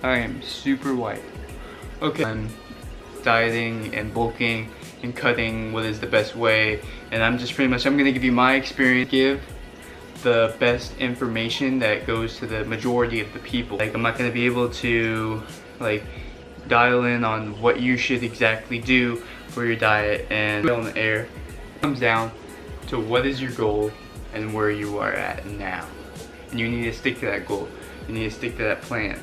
I am super white. Okay, I'm dieting and bulking and cutting what is the best way, and I'm gonna give you my experience, give the best information that goes to the majority of the people. Like, I'm not gonna be able to like dial in on what you should exactly do for your diet and on the air. It comes down to what is your goal and where you are at now, and you need to stick to that goal. You need to stick to that plan.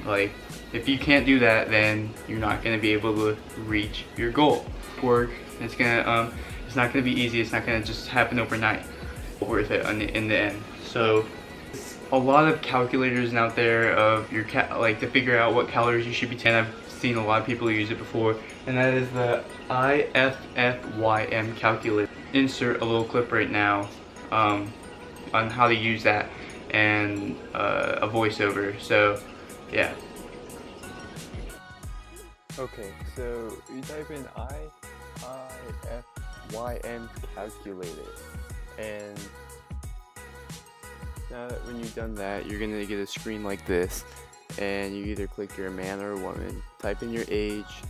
Like, if you can't do that, then you're not going to be able to reach your goal. Work, it's not going to be easy. It's not going to just happen overnight. Worth it in the end. So a lot of calculators out there of your like to figure out what calories you should be taking. I've seen a lot of people use it before, and that is the IFFYM calculator. Insert a little clip right now on how to use that and a voiceover. So yeah. Okay, so you type in IFFYM calculator, and now that when you've done that, you're gonna get a screen like this, and you either click you're a man or a woman, type in your age,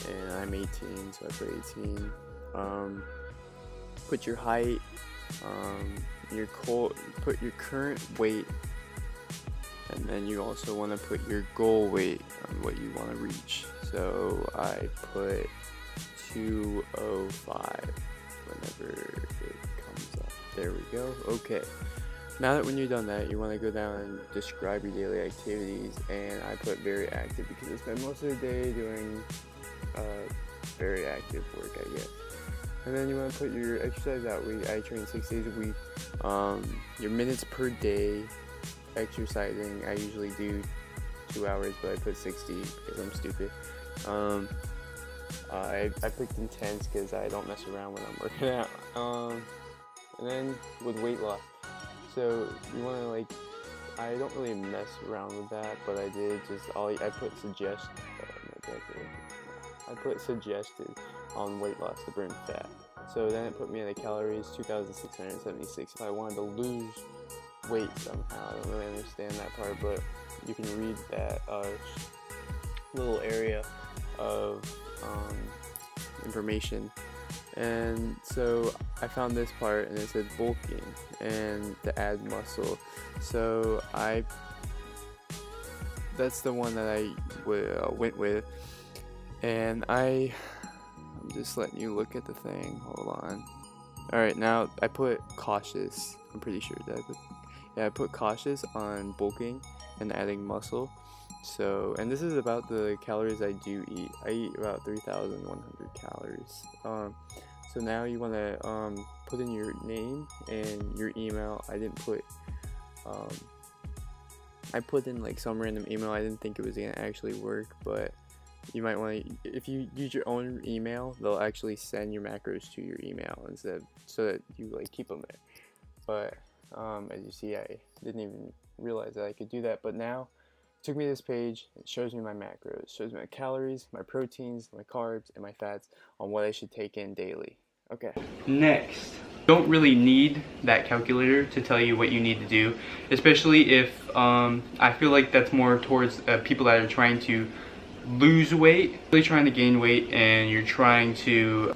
and I'm 18, so I put 18. Put your height, put your current weight, and then you also want to put your goal weight on what you want to reach. So I put 205 whenever it comes up. There we go. Okay. Now that when you've done that, you want to go down and describe your daily activities, and I put very active because I spend most of the day doing very active work, I guess. And then you want to put your exercise out week. I train 6 days a week. Your minutes per day exercising, I usually do 2 hours, but I put 60 because I'm stupid. I picked intense because I don't mess around when I'm working out. And then with weight loss, so you want to I don't really mess around with that, but I did I put suggested on weight loss to burn fat. So then it put me in the calories 2,676. If I wanted to lose weight somehow, I don't really understand that part, but you can read that little area of information. And so I found this part, and it said bulking and to add muscle. So that's the one that I went with, and I'm just letting you look at the thing. Hold on. All right, now I put cautious. I'm pretty sure that I put cautious on bulking and adding muscle. So, and this is about the calories I do eat. I eat about 3,100 calories. So now you want to put in your name and your email. I didn't put I put in some random email. I didn't think it was gonna actually work, but you might want to, if you use your own email, they'll actually send your macros to your email instead, so that you keep them there. But as you see, I didn't even realize that I could do that, but now it took me to this page. It shows me my macros, shows me my calories, my proteins, my carbs, and my fats on what I should take in daily. Okay. Next, don't really need that calculator to tell you what you need to do, especially if I feel like that's more towards people that are trying to lose weight, really trying to gain weight, and you're trying to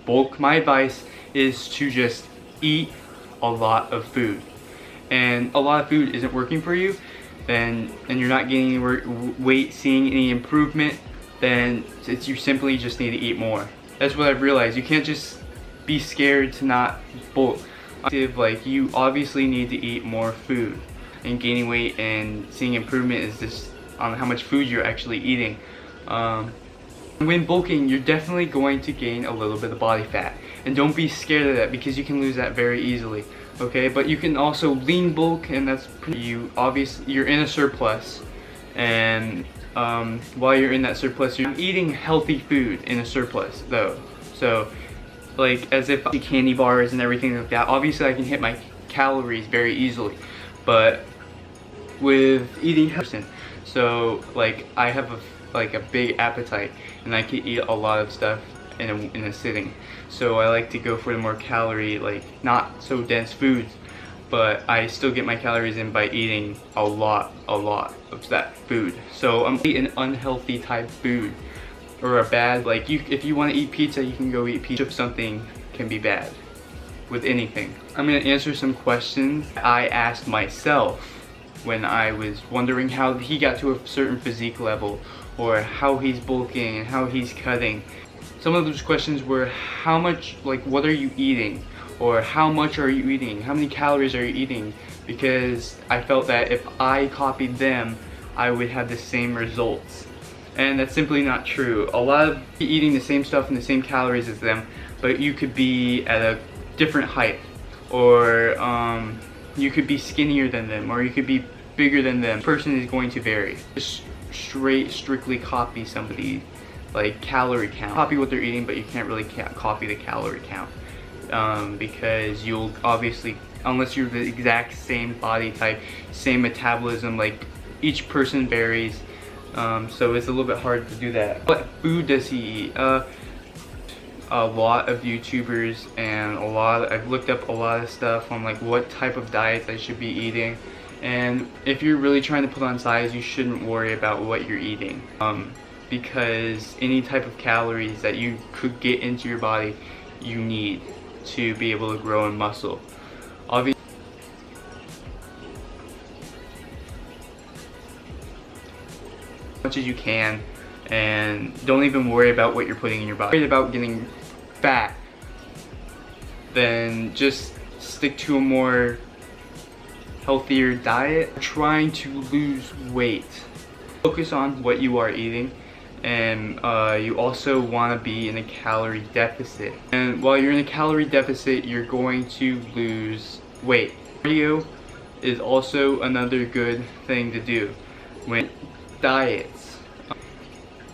bulk. My advice is to just eat a lot of food, and a lot of food isn't working for you, and you're not gaining any weight, seeing any improvement, then you simply just need to eat more. That's what I've realized. You can't just be scared to not bulk. You obviously need to eat more food, and gaining weight and seeing improvement is just on how much food you're actually eating. When bulking, you're definitely going to gain a little bit of body fat, and don't be scared of that because you can lose that very easily. Okay, but you can also lean bulk, and that's you're in a surplus, and while you're in that surplus, you're eating healthy food in a surplus though. So as if candy bars and everything like that, obviously I can hit my calories very easily, but with eating healthy, so I have a big appetite, and I can eat a lot of stuff in a sitting. So I like to go for the more calorie, not so dense foods. but I still get my calories in by eating a lot of that food. So I'm eating an unhealthy type food, or a bad, like if you want to eat pizza, you can go eat pizza. If something can be bad with anything. I'm gonna answer some questions I asked myself when I was wondering how he got to a certain physique level, or how he's bulking and how he's cutting. Some of those questions were, how much, like, what are you eating? Or how much are you eating? How many calories are you eating? Because I felt that if I copied them, I would have the same results. And that's simply not true. A lot of eating the same stuff and the same calories as them, but you could be at a different height, or you could be skinnier than them, or you could be bigger than them. The person is going to vary. Just strictly copy somebody, like calorie count. Copy what they're eating, but you can't really copy the calorie count, because you'll obviously, unless you're the exact same body type, same metabolism, like each person varies, so it's a little bit hard to do that. What food does he eat? A lot of YouTubers and I've looked up a lot of stuff on like what type of diets I should be eating, and if you're really trying to put on size, you shouldn't worry about what you're eating, because any type of calories that you could get into your body, you need to be able to grow in muscle. Obviously, as much as you can, and don't even worry about what you're putting in your body. Worry about getting fat, then just stick to a more healthier diet. Trying to lose weight, focus on what you are eating, and you also want to be in a calorie deficit. And while you're in a calorie deficit, you're going to lose weight. Cardio is also another good thing to do. When diets,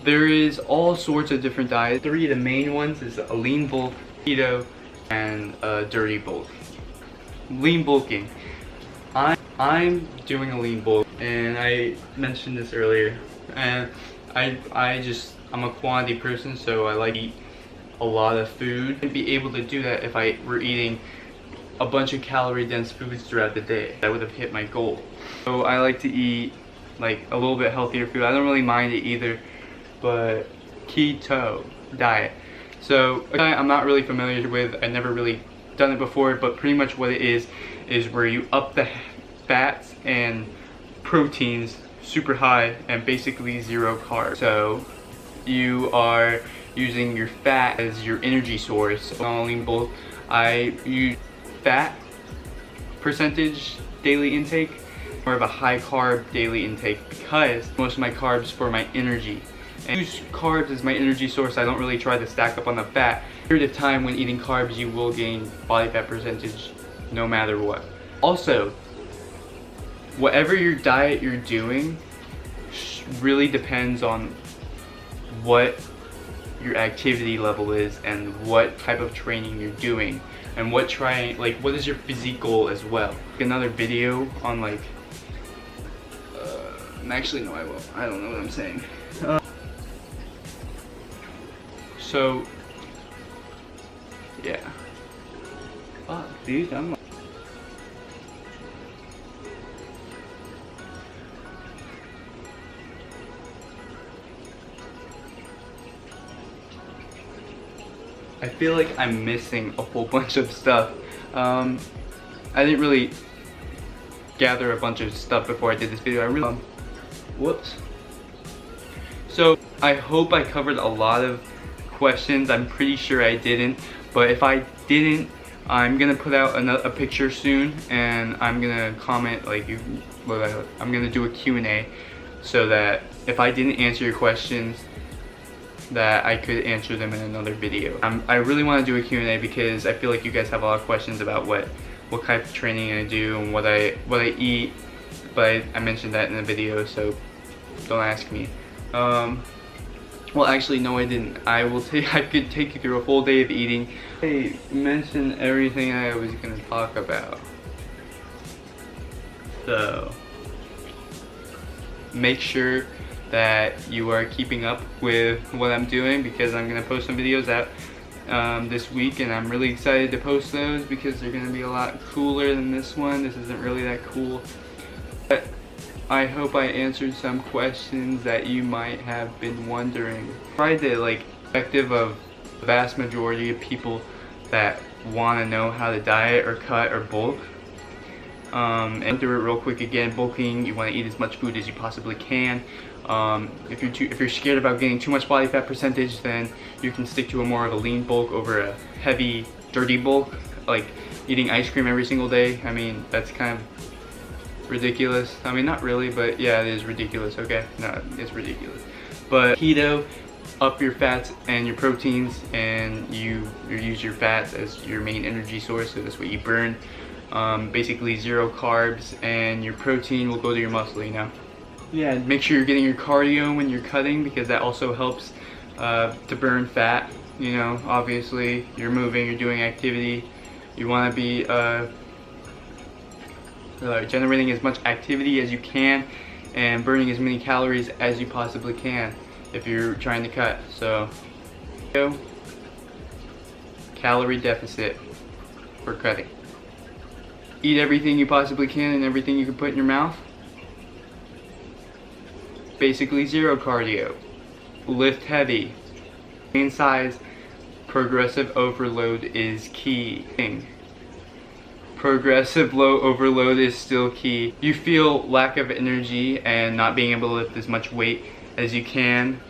there is all sorts of different diets. Three of the main ones is a lean bulk, keto, and a dirty bulk. Lean bulking. I'm doing a lean bulk, and I mentioned this earlier, and I'm a quantity person, so I like to eat a lot of food. I'd be able to do that if I were eating a bunch of calorie dense foods throughout the day. I would have hit my goal. So I like to eat like a little bit healthier food. I don't really mind it either, but keto diet. So I'm not really familiar with, I've never really done it before, but pretty much what it is where you up the fats and proteins super high and basically zero carbs. So you are using your fat as your energy source. On Lean Bulk, I use fat percentage daily intake, more of a high carb daily intake, because most of my carbs for my energy. And use carbs as my energy source. I don't really try to stack up on the fat. Period of time when eating carbs, you will gain body fat percentage no matter what. Also, whatever your diet you're doing really depends on what your activity level is and what type of training you're doing, and what is your physique goal as well. Another video on like actually no, I won't. I don't know what I'm saying. So yeah. Fuck, dude, I feel like I'm missing a whole bunch of stuff. I didn't really gather a bunch of stuff before I did this video. Whoops. So I hope I covered a lot of questions. I'm pretty sure I didn't, but if I didn't, I'm gonna put out a picture soon, and I'm gonna comment I'm gonna do a Q&A, so that if I didn't answer your questions, that I could answer them in another video. I really want to do a Q&A because I feel like you guys have a lot of questions about what type of training I do and what I eat, but I mentioned that in the video, so don't ask me. Well, actually, no, I didn't. I could take you through a full day of eating. I mentioned everything I was gonna talk about. So make sure that you are keeping up with what I'm doing, because I'm gonna post some videos out this week, and I'm really excited to post those because they're going to be a lot cooler than this one. This isn't really that cool. But I hope I answered some questions that you might have been wondering. Tried the perspective of the vast majority of people that want to know how to diet or cut or bulk. And through it real quick again. Bulking, you want to eat as much food as you possibly can. If you're scared about getting too much body fat percentage, then you can stick to more of a lean bulk over a heavy, dirty bulk, like eating ice cream every single day. I mean, that's kind of ridiculous. I mean, not really, but yeah, it is ridiculous. Okay, no, it's ridiculous. But keto, up your fats and your proteins, and you use your fats as your main energy source, so that's what you burn. Basically 0 carbs, and your protein will go to your muscle, you know. Yeah, make sure you're getting your cardio when you're cutting, because that also helps to burn fat. You know, obviously you're moving, you're doing activity. You want to be generating as much activity as you can and burning as many calories as you possibly can if you're trying to cut. So, calorie deficit for cutting. Eat everything you possibly can and everything you can put in your mouth. Basically 0 cardio. Lift heavy. Main size. Progressive overload is key. Progressive low overload is still key. You feel lack of energy and not being able to lift as much weight as you can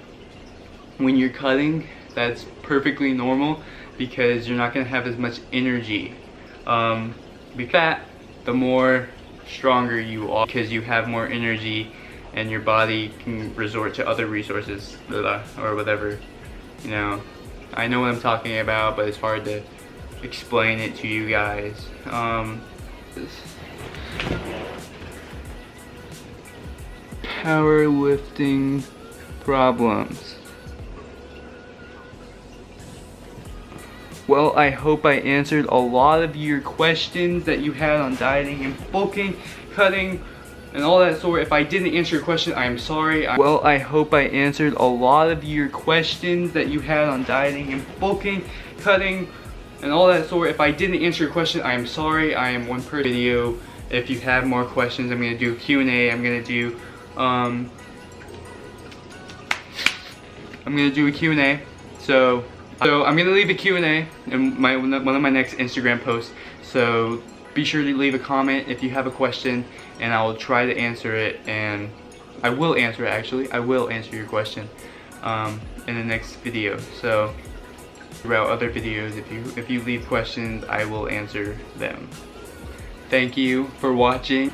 when you're cutting. That's perfectly normal because you're not going to have as much energy. Be fat, the more stronger you are, because you have more energy and your body can resort to other resources or whatever. You know, I know what I'm talking about, but it's hard to explain it to you guys. Powerlifting problems. Well, I hope I answered a lot of your questions that you had on dieting and bulking, cutting, and all that sort. If I didn't answer your question, I am sorry. Well, I hope I answered a lot of your questions that you had on dieting and bulking, cutting, and all that sort. If I didn't answer your question, I am sorry. I am one per video. If you have more questions, I'm gonna do a Q&A. I'm gonna do a Q&A. So I'm gonna leave a Q&A in one of my next Instagram posts. So be sure to leave a comment if you have a question, and I will try to answer it. And I will answer it, actually. I will answer your question in the next video. So throughout other videos, if you leave questions, I will answer them. Thank you for watching.